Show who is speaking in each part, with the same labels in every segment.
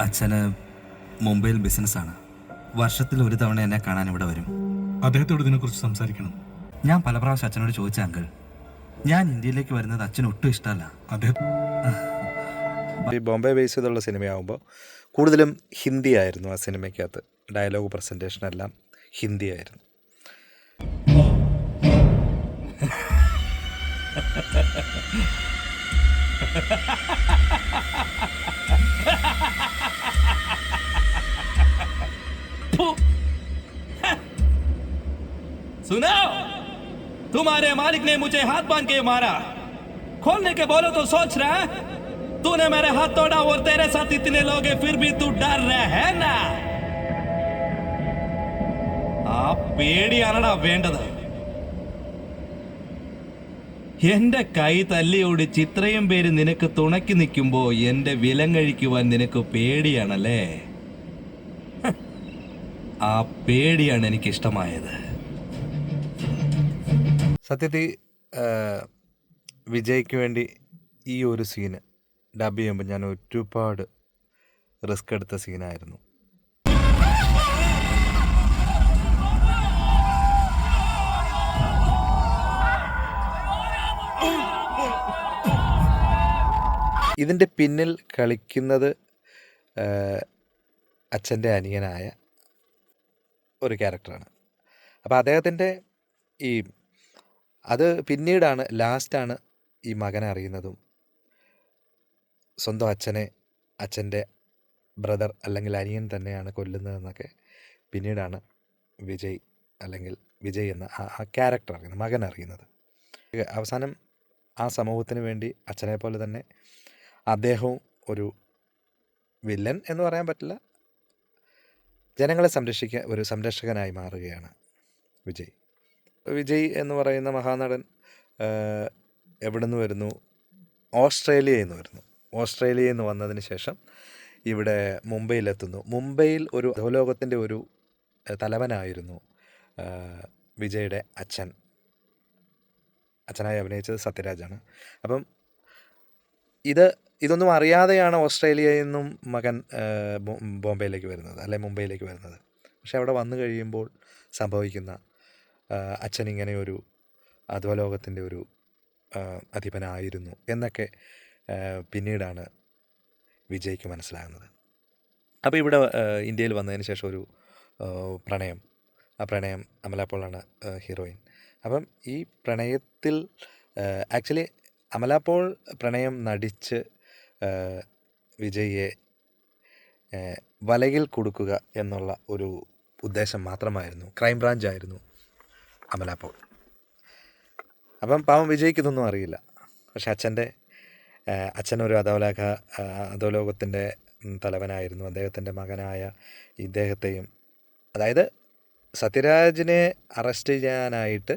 Speaker 1: അച്ഛന് മുംബൈയിൽ ബിസിനസ്സാണ്. വർഷത്തിൽ ഒരു തവണ എന്നെ കാണാൻ ഇവിടെ വരും.
Speaker 2: അദ്ദേഹത്തോട് ഇതിനെക്കുറിച്ച് സംസാരിക്കണം.
Speaker 1: ഞാൻ പല പ്രാവശ്യം അച്ഛനോട് ചോദിച്ച അങ്കിൾ, ഞാൻ ഇന്ത്യയിലേക്ക് വരുന്നത് അച്ഛന് ഒട്ടും ഇഷ്ടമല്ല.
Speaker 2: അദ്ദേഹം
Speaker 3: ഈ ബോംബെ ബേസ് ചെയ്തുള്ള സിനിമയാകുമ്പോൾ കൂടുതലും ഹിന്ദി ആയിരുന്നു. ആ സിനിമയ്ക്കകത്ത് ഡയലോഗ് പ്രസൻറ്റേഷൻ എല്ലാം ഹിന്ദി ആയിരുന്നു.
Speaker 4: सुनो, तुम्हारे मालिक ने मुझे हाथ बांध के मारा. खोलने के बोलो तो सोच रहा है. तूने मेरे हाथ तोड़ा और तेरे साथ इतने लोग हैं, फिर भी तू डर रहा है ना. ആ പേടിയാണടാ വേണ്ടത്. എന്റെ കൈ തല്ലിയോടിച്ച് ഇത്രയും പേര് നിനക്ക് തുണക്കി നിൽക്കുമ്പോ എന്റെ വിലം കഴിക്കുവാൻ നിനക്ക് പേടിയാണല്ലേ? ആ പേടിയാണ് എനിക്കിഷ്ടമായത്.
Speaker 3: സത്യത്തിൽ വിജയ്ക്ക് വേണ്ടി ഈ ഒരു സീന് ഡബ് ചെയ്യുമ്പോൾ ഞാൻ ഒരുപാട് റിസ്ക് എടുത്ത സീനായിരുന്നു. ഇതിൻ്റെ പിന്നിൽ കളിക്കുന്നത് അച്ഛൻ്റെ അനിയനായ ഒരു ക്യാരക്ടറാണ്. അപ്പോൾ അദ്ദേഹത്തിൻ്റെ ഈ അത് പിന്നീടാണ്, ലാസ്റ്റാണ് ഈ മകനെ അറിയുന്നതും സ്വന്തം അച്ഛനെ അച്ഛൻ്റെ ബ്രദർ അല്ലെങ്കിൽ അനിയൻ തന്നെയാണ് കൊല്ലുന്നതെന്നൊക്കെ പിന്നീടാണ് വിജയ് എന്ന ആ ക്യാരക്ടർ അറിയുന്നത്, മകൻ അറിയുന്നത്. അവസാനം ആ സമൂഹത്തിന് വേണ്ടി അച്ഛനെ പോലെ തന്നെ അദ്ദേഹവും ഒരു വില്ലൻ എന്ന് പറയാൻ പറ്റില്ല, ജനങ്ങളെ സംരക്ഷിക്കാൻ ഒരു സംരക്ഷകനായി മാറുകയാണ് വിജയ് എന്ന് പറയുന്ന മഹാനടൻ. എവിടെ നിന്ന് വരുന്നു? ഓസ്ട്രേലിയയിൽ നിന്ന് വരുന്നു. ഓസ്ട്രേലിയയിൽ നിന്ന് വന്നതിന് ശേഷം ഇവിടെ മുംബൈയിലെത്തുന്നു. മുംബൈയിൽ ഒരു അധോലോകത്തിൻ്റെ ഒരു തലവനായിരുന്നു വിജയുടെ അച്ഛനായി അഭിനയിച്ചത് സത്യരാജാണ്. അപ്പം ഇതൊന്നും അറിയാതെയാണ് ഓസ്ട്രേലിയയിൽ നിന്നും മകൻ ബോംബെയിലേക്ക് വരുന്നത്, അല്ലെ മുംബൈയിലേക്ക് വരുന്നത്. പക്ഷെ അവിടെ വന്നു കഴിയുമ്പോൾ സംഭവിക്കുന്ന അച്ഛൻ ഇങ്ങനെ ഒരു അധോലോകത്തിൻ്റെ ഒരു അധിപനായിരുന്നു എന്നൊക്കെ പിന്നീടാണ് വിജയ്ക്ക് മനസ്സിലാകുന്നത്. അപ്പോൾ ഇവിടെ ഇന്ത്യയിൽ വന്നതിന് ശേഷം ഒരു പ്രണയം, ആ പ്രണയം അമല പോളാണ് ഹീറോയിൻ. അപ്പം ഈ പ്രണയത്തിൽ ആക്ച്വലി അമല പോൾ പ്രണയം നടിച്ച് വിജയെ വലയിൽ കൊടുക്കുക എന്നുള്ള ഒരു ഉദ്ദേശം മാത്രമായിരുന്നു. ക്രൈംബ്രാഞ്ച് ആയിരുന്നു അമല പോൾ. അപ്പം പാവം വിജയ്ക്ക് ഇതൊന്നും അറിയില്ല. പക്ഷെ അച്ഛനൊരു അധോലോകത്തിൻ്റെ തലവനായിരുന്നു. അദ്ദേഹത്തിൻ്റെ മകനായ ഇദ്ദേഹത്തെയും, അതായത് സത്യരാജിനെ അറസ്റ്റ് ചെയ്യാനായിട്ട്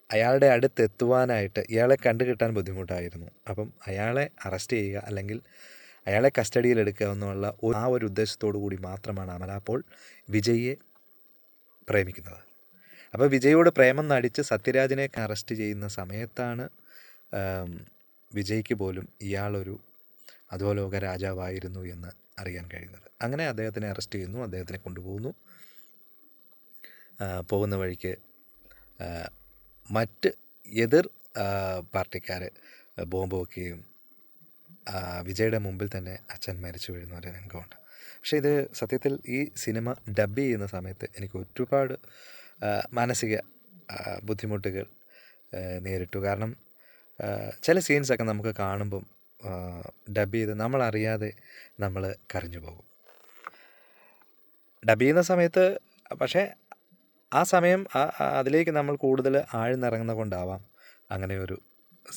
Speaker 3: അയാളുടെ അടുത്തെത്തുവാനായിട്ട് ഇയാളെ കണ്ടുകിട്ടാൻ ബുദ്ധിമുട്ടായിരുന്നു. അപ്പം അയാളെ അറസ്റ്റ് ചെയ്യുക അല്ലെങ്കിൽ അയാളെ കസ്റ്റഡിയിലെടുക്കുക എന്നുള്ള ആ ഒരു ഉദ്ദേശത്തോടു കൂടി മാത്രമാണ് അമല പോൾ വിജയെ പ്രേമിക്കുന്നത്. അപ്പോൾ വിജയോട് പ്രേമം നടിച്ച് സത്യരാജിനെ അറസ്റ്റ് ചെയ്യുന്ന സമയത്താണ് വിജയ്ക്ക് പോലും ഇയാളൊരു അധോലോക രാജാവായിരുന്നു എന്ന് അറിയാൻ കഴിയുന്നത്. അങ്ങനെ അദ്ദേഹത്തിനെ അറസ്റ്റ് ചെയ്യുന്നു, അദ്ദേഹത്തിനെ കൊണ്ടുപോകുന്നു. പോകുന്ന വഴിക്ക് മറ്റ് എതിർ പാർട്ടിക്കാർ ബോംബ് വയ്ക്കുകയും വിജയുടെ മുമ്പിൽ തന്നെ അച്ഛൻ മരിച്ചു വീഴുന്ന ഒരു രംഗമുണ്ട്. പക്ഷേ ഇത് സത്യത്തിൽ ഈ സിനിമ ഡബ് ചെയ്യുന്ന സമയത്ത് എനിക്ക് ഒരുപാട് മാനസിക ബുദ്ധിമുട്ടുകൾ നേരിട്ടു. കാരണം ചില സീൻസൊക്കെ നമുക്ക് കാണുമ്പം ഡബ് ചെയ്ത് നമ്മളറിയാതെ നമ്മൾ കരഞ്ഞു പോകും ഡബ് ചെയ്യുന്ന സമയത്ത്. പക്ഷേ ആ സമയം അതിലേക്ക് നമ്മൾ കൂടുതൽ ആഴ്ന്നിറങ്ങുന്ന കൊണ്ടാവാം അങ്ങനെയൊരു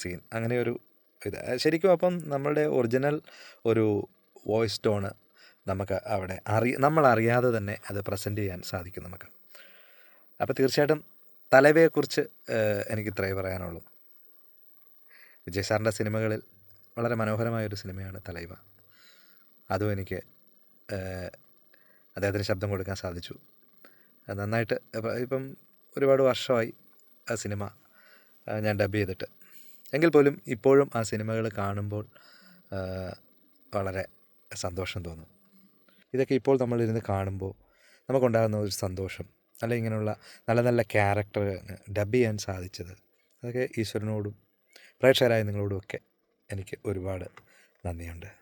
Speaker 3: സീൻ, അങ്ങനെയൊരു ഇത്. ശരിക്കും അപ്പം നമ്മളുടെ ഒറിജിനൽ ഒരു വോയിസ് ടോണ് നമുക്ക് അവിടെ നമ്മളറിയാതെ തന്നെ അത് പ്രസൻറ്റ് ചെയ്യാൻ സാധിക്കും നമുക്ക്. അപ്പോൾ തീർച്ചയായിട്ടും തലവയെക്കുറിച്ച് എനിക്ക് ഇത്രയേ പറയാനുള്ളൂ. വിജയ് സാറിൻ്റെ സിനിമകളിൽ വളരെ മനോഹരമായൊരു സിനിമയാണ് തലൈവ. അതും എനിക്ക് അദ്ദേഹത്തിന് ശബ്ദം കൊടുക്കാൻ സാധിച്ചു. നന്നായിട്ട് ഇപ്പം ഒരുപാട് വർഷമായി ആ സിനിമ ഞാൻ ഡബ് ചെയ്തിട്ട്. എങ്കിൽ പോലും ഇപ്പോഴും ആ സിനിമകൾ കാണുമ്പോൾ വളരെ സന്തോഷം തോന്നും. ഇതൊക്കെ ഇപ്പോൾ നമ്മളിരുന്ന് കാണുമ്പോൾ നമുക്കുണ്ടാകുന്ന ഒരു സന്തോഷം, അല്ല ഇങ്ങനെയുള്ള നല്ല നല്ല ക്യാരക്ടറിന് ഡബ് ചെയ്യാൻ സാധിച്ചത്, അതൊക്കെ ഈശ്വരനോടും പ്രേക്ഷകരായ നിങ്ങളോടുമൊക്കെ എനിക്ക് ഒരുപാട് നന്ദിയുണ്ട്.